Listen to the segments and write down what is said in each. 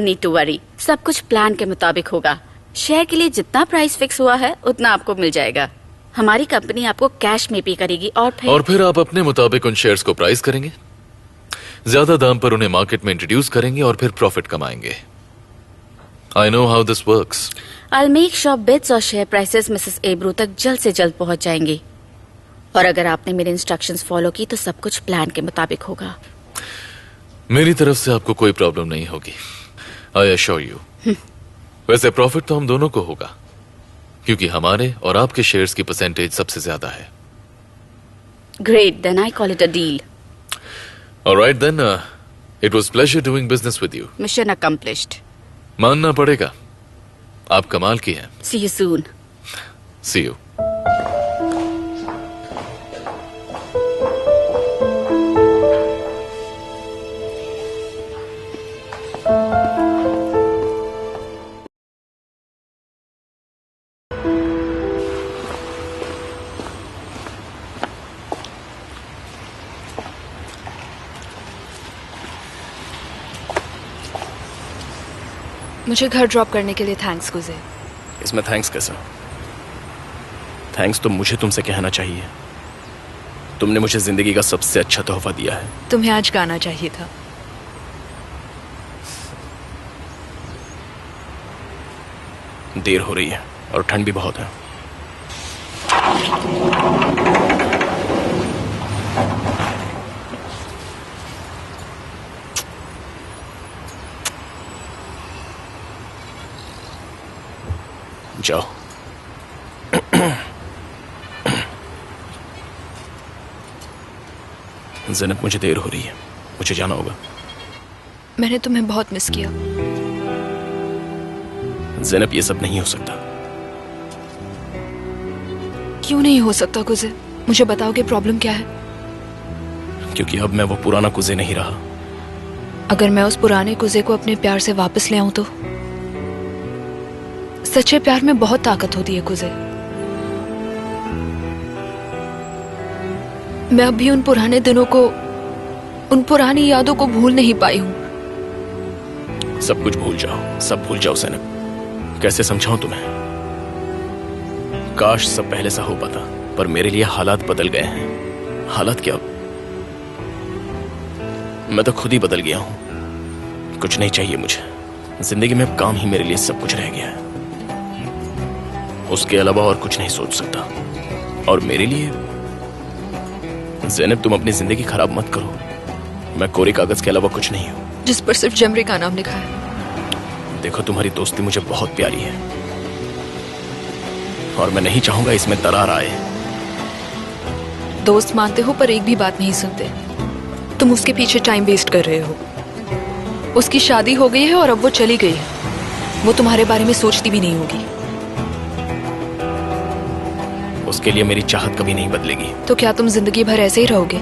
Need to worry, सब कुछ plan के मुताबिक होगा। शेयर के लिए जितना प्राइस फिक्स हुआ है उतना आपको मिल जाएगा। हमारी कंपनी आपको कैश में पे करेगी और फिर आप अपने मुताबिक उन शेयर्स को प्राइस करेंगे, ज्यादा दाम पर उन्हें मार्केट में इंट्रोड्यूस करेंगे और फिर प्रॉफिट कमाएंगे। I know how this works. I will make sure bids और शेयर प्राइसेस मिसेस एब्रू तक जल्द से जल्द पहुंच जाएंगी। और अगर आपने मेरे इंस्ट्रक्शंस फॉलो की तो सब कुछ प्लान के मुताबिक होगा। मेरी तरफ से आपको कोई प्रॉब्लम नहीं होगी, आई एश्योर यू। वैसे प्रॉफिट तो हम दोनों को होगा, क्योंकि हमारे और आपके शेयर्स की परसेंटेज सबसे ज्यादा है। Great, then I call it a deal. Alright then, it was pleasure doing business with you. Mission accomplished. मानना पड़ेगा, आप कमाल की हैं। See you soon. See you. मुझे घर ड्रॉप करने के लिए थैंक्स गुज़े। इसमें थैंक्स कैसा? थैंक्स तो मुझे तुमसे कहना चाहिए। तुमने मुझे जिंदगी का सबसे अच्छा तोहफा दिया है। तुम्हें आज गाना चाहिए था। देर हो रही है और ठंड भी बहुत है। जाओ। ज़ैनब, मुझे देर हो रही है, मुझे जाना होगा। मैंने तुम्हें बहुत मिस किया। ज़ैनब, ये सब नहीं हो सकता। क्यों नहीं हो सकता गुज़े? मुझे बताओगे प्रॉब्लम क्या है? क्योंकि अब मैं वो पुराना कुज़े नहीं रहा। अगर मैं उस पुराने कुज़े को अपने प्यार से वापस ले आऊं तो? सच्चे प्यार में बहुत ताकत होती है गुज़े। मैं अब भी उन पुराने दिनों को, उन पुरानी यादों को भूल नहीं पाई हूं। सब कुछ भूल जाओ, सब भूल जाओ ज़ैनब। कैसे समझाऊं तुम्हें? काश सब पहले सा हो पाता, पर मेरे लिए हालात बदल गए हैं। हालात क्या, मैं तो खुद ही बदल गया हूं। कुछ नहीं चाहिए मुझे जिंदगी में। काम ही मेरे लिए सब कुछ रह गया है। उसके अलावा और कुछ नहीं सोच सकता। और मेरे लिए ज़ैनब, तुम अपनी जिंदगी खराब मत करो। मैं कोरे कागज के अलावा कुछ नहीं हूं, जिस पर सिर्फ जमरे का नाम लिखा है। देखो, तुम्हारी दोस्ती मुझे बहुत प्यारी है और मैं नहीं चाहूंगा इसमें दरार आए। दोस्त मानते हो पर एक भी बात नहीं सुनते। तुम उसके पीछे टाइम वेस्ट कर रहे हो। उसकी शादी हो गई है और अब वो चली गई है। वो तुम्हारे बारे में सोचती भी नहीं होगी। उसके लिए मेरी चाहत कभी नहीं बदलेगी। तो क्या तुम जिंदगी भर ऐसे ही रहोगे?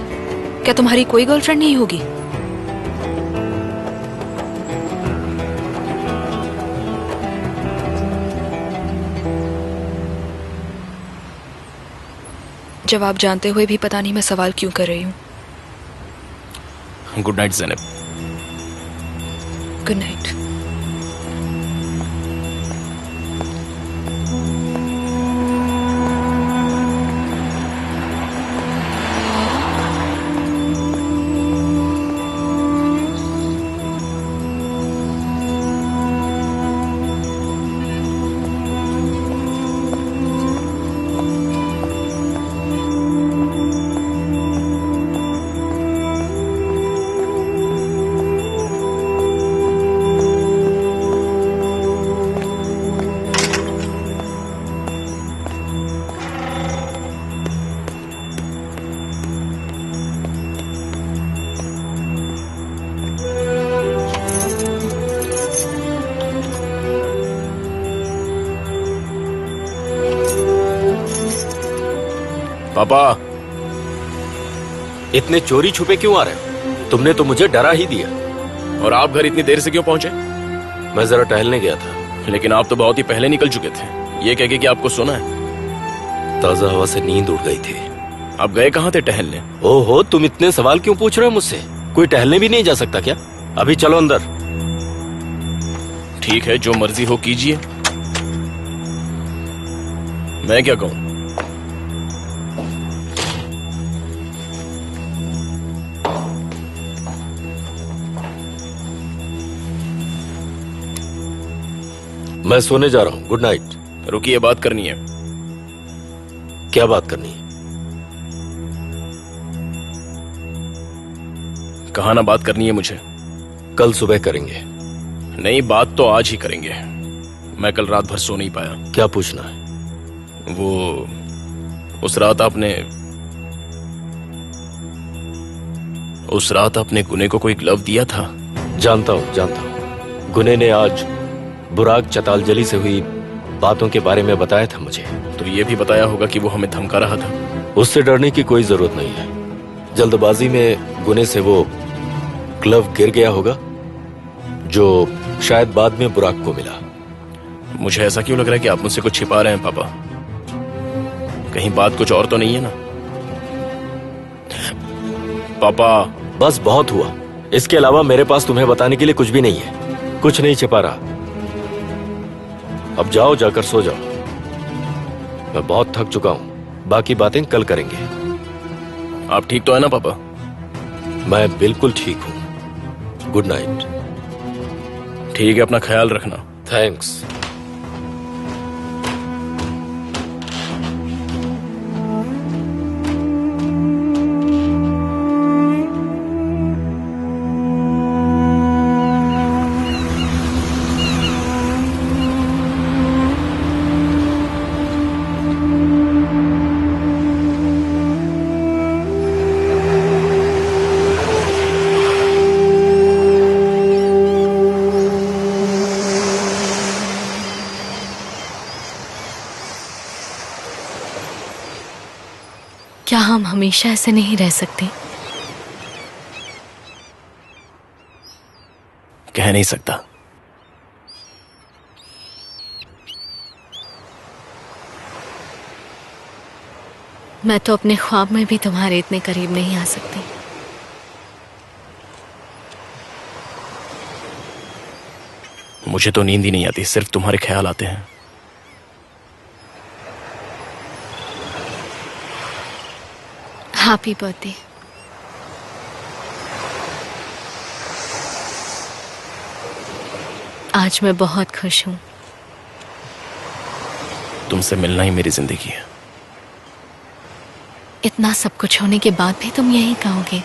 क्या तुम्हारी कोई गर्लफ्रेंड नहीं होगी? जवाब जानते हुए भी पता नहीं मैं सवाल क्यों कर रही हूँ। Good night Zainab. Good night. पापा, इतने चोरी छुपे क्यों आ रहे हो? तुमने तो मुझे डरा ही दिया। और आप घर इतनी देर से क्यों पहुंचे? मैं जरा टहलने गया था। लेकिन आप तो बहुत ही पहले निकल चुके थे, ये कह के कि आपको सोना है। ताजा हवा से नींद उड़ गई थी। आप गए कहाँ थे टहलने? ओहो, तुम इतने सवाल क्यों पूछ रहे हो मुझसे? कोई टहलने भी नहीं जा सकता क्या? अभी चलो अंदर। ठीक है, जो मर्जी हो कीजिए। मैं क्या कहूं? मैं सोने जा रहा हूँ। Good night. रुकिए, बात करनी है। क्या बात करनी है? कहा ना बात करनी है मुझे। कल सुबह करेंगे। नहीं, बात तो आज ही करेंगे। मैं कल रात भर सो नहीं पाया। क्या पूछना है? वो उस रात आपने गुने को कोई ग्लव दिया था? जानता हूँ। गुने ने आज बुराक चतालजली से हुई बातों के बारे में बताया था मुझे। तो ये भी बताया होगा कि वो हमें धमका रहा था। उससे डरने की कोई जरूरत नहीं है। जल्दबाजी में गुने से वो ग्लव गिर गया होगा, जो शायद बाद में बुराक को मिला। मुझे ऐसा क्यों लग रहा है कि आप मुझसे कुछ छिपा रहे हैं पापा? कहीं बात कुछ और तो नहीं है ना? पापा, बस बहुत हुआ। इसके अलावा मेरे पास तुम्हें बताने के लिए कुछ भी नहीं है। कुछ नहीं छिपा रहा। अब जाओ, जाकर सो जाओ। मैं बहुत थक चुका हूं। बाकी बातें कल करेंगे। आप ठीक तो है ना पापा? मैं बिल्कुल ठीक हूं। Good night. ठीक है, अपना ख्याल रखना। थैंक्स। क्या हम हमेशा ऐसे नहीं रह सकते? कह नहीं सकता। मैं तो अपने ख्वाब में भी तुम्हारे इतने करीब नहीं आ सकती। मुझे तो नींद ही नहीं आती, सिर्फ तुम्हारे ख्याल आते हैं। Happy birthday. आज मैं बहुत खुश हूँ। तुमसे मिलना ही मेरी जिंदगी है। इतना सब कुछ होने के बाद भी तुम यही कहोगे?